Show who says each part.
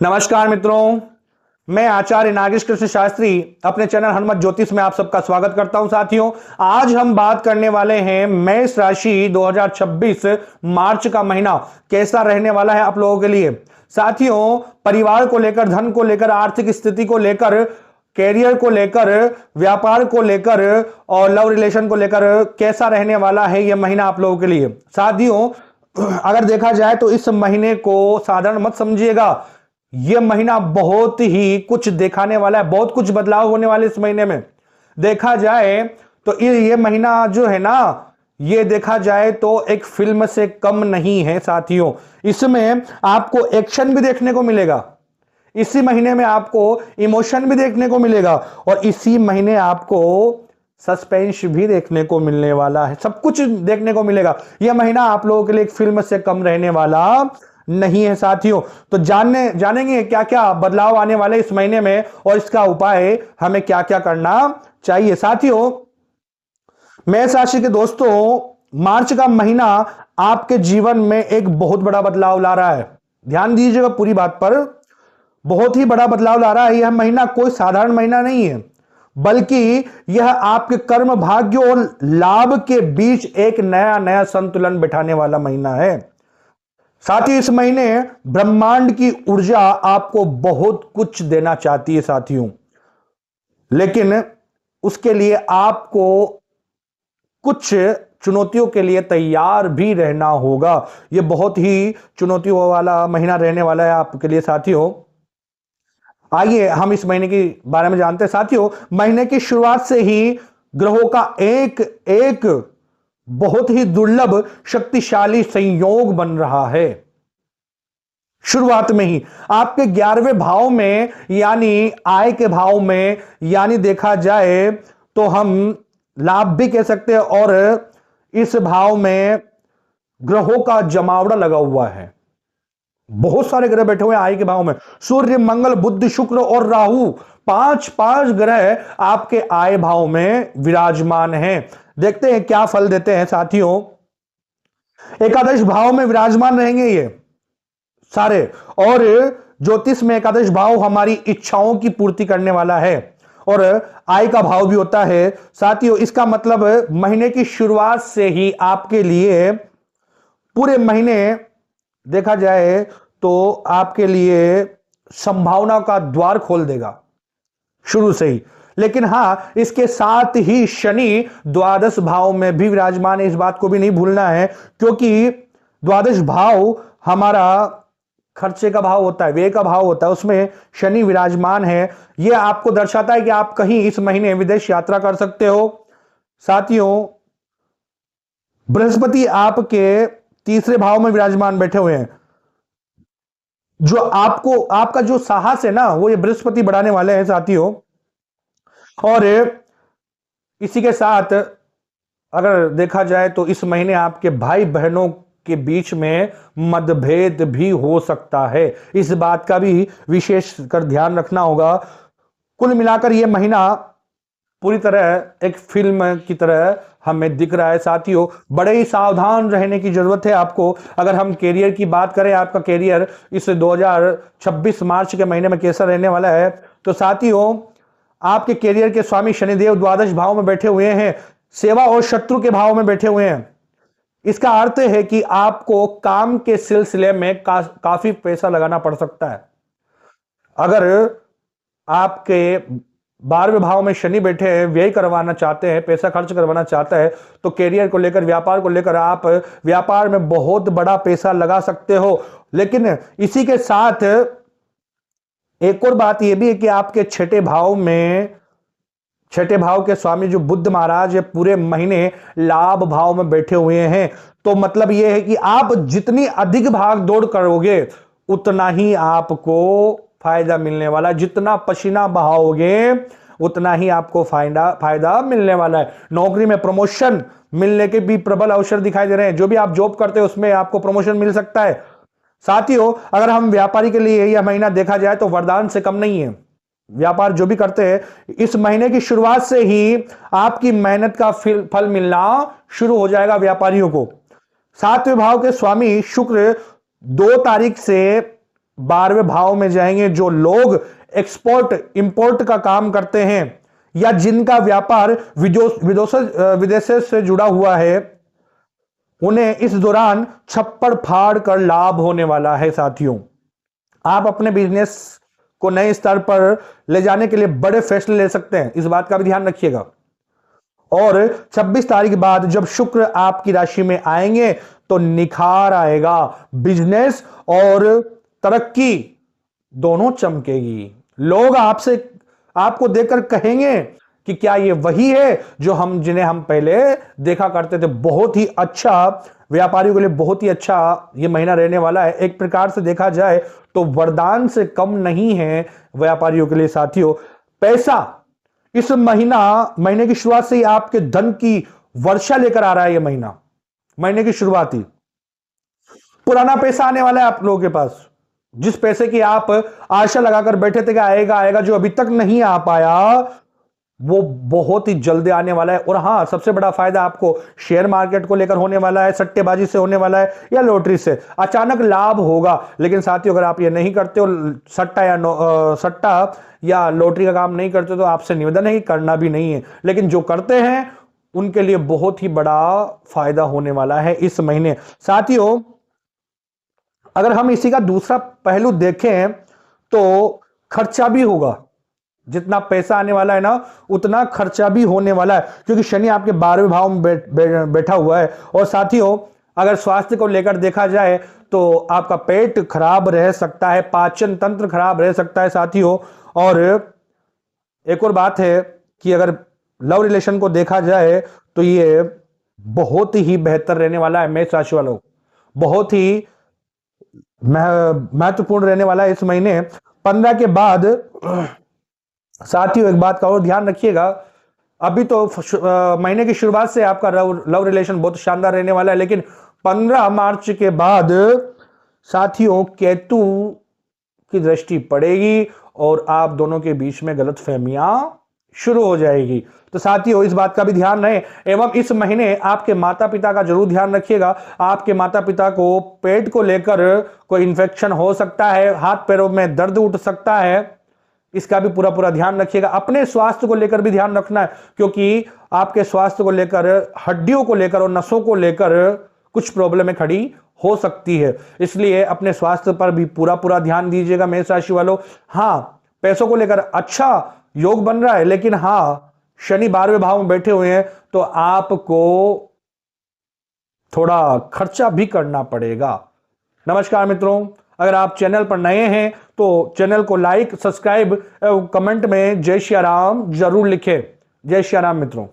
Speaker 1: नमस्कार मित्रों, मैं आचार्य नागेश कृष्ण शास्त्री अपने चैनल हनुमत ज्योतिष में आप सबका स्वागत करता हूं। साथियों, आज हम बात करने वाले हैं मेष राशि 2026 मार्च का महीना कैसा रहने वाला है आप लोगों के लिए। साथियों, परिवार को लेकर, धन को लेकर, आर्थिक स्थिति को लेकर, कैरियर को लेकर, व्यापार को लेकर और लव रिलेशन को लेकर कैसा रहने वाला है यह महीना आप लोगों के लिए। साथियों, अगर देखा जाए तो इस महीने को साधारण मत समझिएगा। यह महीना बहुत ही कुछ दिखाने वाला है, बहुत कुछ बदलाव होने वाले इस महीने में। देखा जाए तो ये महीना जो है ना, ये देखा जाए तो एक फिल्म से कम नहीं है। साथियों, इसमें आपको एक्शन भी देखने को मिलेगा, इसी महीने में आपको इमोशन भी देखने को मिलेगा और इसी महीने आपको सस्पेंस भी देखने को मिलने वाला है। सब कुछ देखने को मिलेगा। यह महीना आप लोगों के लिए एक फिल्म से कम रहने वाला नहीं है। साथियों, तो जानेंगे क्या क्या बदलाव आने वाले इस महीने में और इसका उपाय हमें क्या क्या करना चाहिए। साथियों, मेष राशि के दोस्तों, मार्च का महीना आपके जीवन में एक बहुत बड़ा बदलाव ला रहा है। ध्यान दीजिएगा पूरी बात पर, बहुत ही बड़ा बदलाव ला रहा है। यह महीना कोई साधारण महीना नहीं है, बल्कि यह आपके कर्म, भाग्य और लाभ के बीच एक नया संतुलन बिठाने वाला महीना है। साथ ही इस महीने ब्रह्मांड की ऊर्जा आपको बहुत कुछ देना चाहती है साथियों, लेकिन उसके लिए आपको कुछ चुनौतियों के लिए तैयार भी रहना होगा। यह बहुत ही चुनौतियों वाला महीना रहने वाला है आपके लिए। साथियों, आइए हम इस महीने के बारे में जानते हैं। साथियों, महीने की शुरुआत से ही ग्रहों का एक बहुत ही दुर्लभ शक्तिशाली संयोग बन रहा है। शुरुआत में ही आपके 11वें भाव में, यानी आय के भाव में, यानी देखा जाए तो हम लाभ भी कह सकते हैं, और इस भाव में ग्रहों का जमावड़ा लगा हुआ है। बहुत सारे ग्रह बैठे हुए हैं आय के भाव में। सूर्य, मंगल, बुध, शुक्र और राहु, पांच ग्रह आपके आय भाव में विराजमान हैं। देखते हैं क्या फल देते हैं। साथियों, एकादश भाव में विराजमान रहेंगे ये सारे, और ज्योतिष में एकादश भाव हमारी इच्छाओं की पूर्ति करने वाला है और आय का भाव भी होता है। साथियों, इसका मतलब महीने की शुरुआत से ही आपके लिए पूरे महीने देखा जाए तो आपके लिए संभावना का द्वार खोल देगा शुरू से ही। लेकिन हां, इसके साथ ही शनि द्वादश भाव में भी विराजमान है। इस बात को भी नहीं भूलना है, क्योंकि द्वादश भाव हमारा खर्चे का भाव होता है, व्यय का भाव होता है, उसमें शनि विराजमान है। यह आपको दर्शाता है कि आप कहीं इस महीने विदेश यात्रा कर सकते हो। साथियों, बृहस्पति आपके तीसरे भाव में विराजमान बैठे हुए हैं। जो आपका जो साहस है ना, वो ये बृहस्पति बढ़ाने वाले हैं साथियों। और इसी के साथ अगर देखा जाए तो इस महीने आपके भाई बहनों के बीच में मतभेद भी हो सकता है। इस बात का भी विशेष कर ध्यान रखना होगा। कुल मिलाकर यह महीना पूरी तरह एक फिल्म की तरह हमें दिख रहा है। साथियों, बड़े ही सावधान रहने की जरूरत है आपको। अगर हम कैरियर की बात करें, आपका कैरियर इस 2026 मार्च के महीने में कैसा रहने वाला है, तो साथियों, आपके कैरियर के स्वामी शनिदेव द्वादश भाव में बैठे हुए हैं, सेवा और शत्रु के भाव में बैठे हुए हैं। इसका अर्थ है कि आपको काम के सिलसिले में काफी पैसा लगाना पड़ सकता है। अगर आपके 12वें भाव में शनि बैठे हैं, व्यय करवाना चाहते हैं, पैसा खर्च करवाना चाहता है, तो कैरियर को लेकर, व्यापार को लेकर आप व्यापार में बहुत बड़ा पैसा लगा सकते हो। लेकिन इसी के साथ एक और बात यह भी है कि आपके छठे भाव के स्वामी जो बुध महाराज है, पूरे महीने लाभ भाव में बैठे हुए हैं। तो मतलब यह है कि आप जितनी अधिक भाग दौड़ करोगे उतना ही आपको फायदा मिलने वाला है। जितना पसीना बहाओगे उतना ही आपको फायदा मिलने वाला है। नौकरी में प्रमोशन मिलने के भी प्रबल अवसर दिखाई दे रहे हैं। जो भी आप जॉब करते हो उसमें आपको प्रमोशन मिल सकता है। साथियों, अगर हम व्यापारी के लिए यह महीना देखा जाए तो वरदान से कम नहीं है। व्यापार जो भी करते हैं, इस महीने की शुरुआत से ही आपकी मेहनत का फल मिलना शुरू हो जाएगा व्यापारियों को। 7वें भाव के स्वामी शुक्र 2 तारीख से 12वें भाव में जाएंगे। जो लोग एक्सपोर्ट इंपोर्ट का काम करते हैं या जिनका व्यापार विदेशों से जुड़ा हुआ है, उन्हें इस दौरान छप्पड़ फाड़ कर लाभ होने वाला है। साथियों, आप अपने बिजनेस को नए स्तर पर ले जाने के लिए बड़े फैसले ले सकते हैं, इस बात का भी ध्यान रखिएगा। और 26 तारीख बाद जब शुक्र आपकी राशि में आएंगे तो निखार आएगा, बिजनेस और तरक्की दोनों चमकेगी। लोग आपको देखकर कहेंगे कि क्या ये वही है जिन्हें हम पहले देखा करते थे। बहुत ही अच्छा, व्यापारियों के लिए बहुत ही अच्छा ये महीना रहने वाला है। एक प्रकार से देखा जाए तो वरदान से कम नहीं है व्यापारियों के लिए। साथियों, पैसा इस महीने की शुरुआत से ही आपके धन की वर्षा लेकर आ रहा है। ये महीने की शुरुआत ही पुराना पैसा आने वाला है आप लोगों के पास। जिस पैसे की आप आशा लगाकर बैठे थे कि आएगा आएगा, जो अभी तक नहीं आ पाया, वो बहुत ही जल्दी आने वाला है। और हां, सबसे बड़ा फायदा आपको शेयर मार्केट को लेकर होने वाला है, सट्टेबाजी से होने वाला है या लॉटरी से अचानक लाभ होगा। लेकिन साथियों, अगर आप ये नहीं करते हो, सट्टा या लॉटरी का काम नहीं करते, तो आपसे निवेदन है कि करना भी नहीं है। लेकिन जो करते हैं उनके लिए बहुत ही बड़ा फायदा होने वाला है इस महीने। साथियों, अगर हम इसी का दूसरा पहलू देखें तो खर्चा भी होगा। जितना पैसा आने वाला है ना, उतना खर्चा भी होने वाला है, क्योंकि शनि आपके 12वें भाव में बैठा हुआ है। और साथियों, अगर स्वास्थ्य को लेकर देखा जाए तो आपका पेट खराब रह सकता है, पाचन तंत्र खराब रह सकता है साथियों। और एक और बात है कि अगर लव रिलेशन को देखा जाए तो ये बहुत ही बेहतर रहने वाला है। मेष राशि वालों, बहुत ही महत्वपूर्ण रहने वाला है इस महीने 15 के बाद। साथियों, एक बात का और ध्यान रखिएगा, अभी तो महीने की शुरुआत से आपका लव रिलेशन बहुत शानदार रहने वाला है, लेकिन 15 मार्च के बाद साथियों केतु की दृष्टि पड़ेगी और आप दोनों के बीच में गलतफहमियां शुरू हो जाएगी। तो साथियों, इस बात का भी ध्यान रहे। एवं इस महीने आपके माता पिता का जरूर ध्यान रखिएगा। आपके माता पिता को पेट को लेकर कोई इंफेक्शन हो सकता है, हाथ पैरों में दर्द उठ सकता है, इसका भी पूरा ध्यान रखिएगा। अपने स्वास्थ्य को लेकर भी ध्यान रखना है, क्योंकि आपके स्वास्थ्य को लेकर, हड्डियों को लेकर और नसों को लेकर कुछ प्रॉब्लमें खड़ी हो सकती है। इसलिए अपने स्वास्थ्य पर भी पूरा ध्यान दीजिएगा मेष राशि वालों। हां, पैसों को लेकर अच्छा योग बन रहा है, लेकिन हां, शनि 12वें भाव में बैठे हुए हैं तो आपको थोड़ा खर्चा भी करना पड़ेगा। नमस्कार मित्रों, अगर आप चैनल पर नए हैं तो चैनल को लाइक, सब्सक्राइब, कमेंट में जय श्री राम जरूर लिखें। जय श्री राम मित्रों।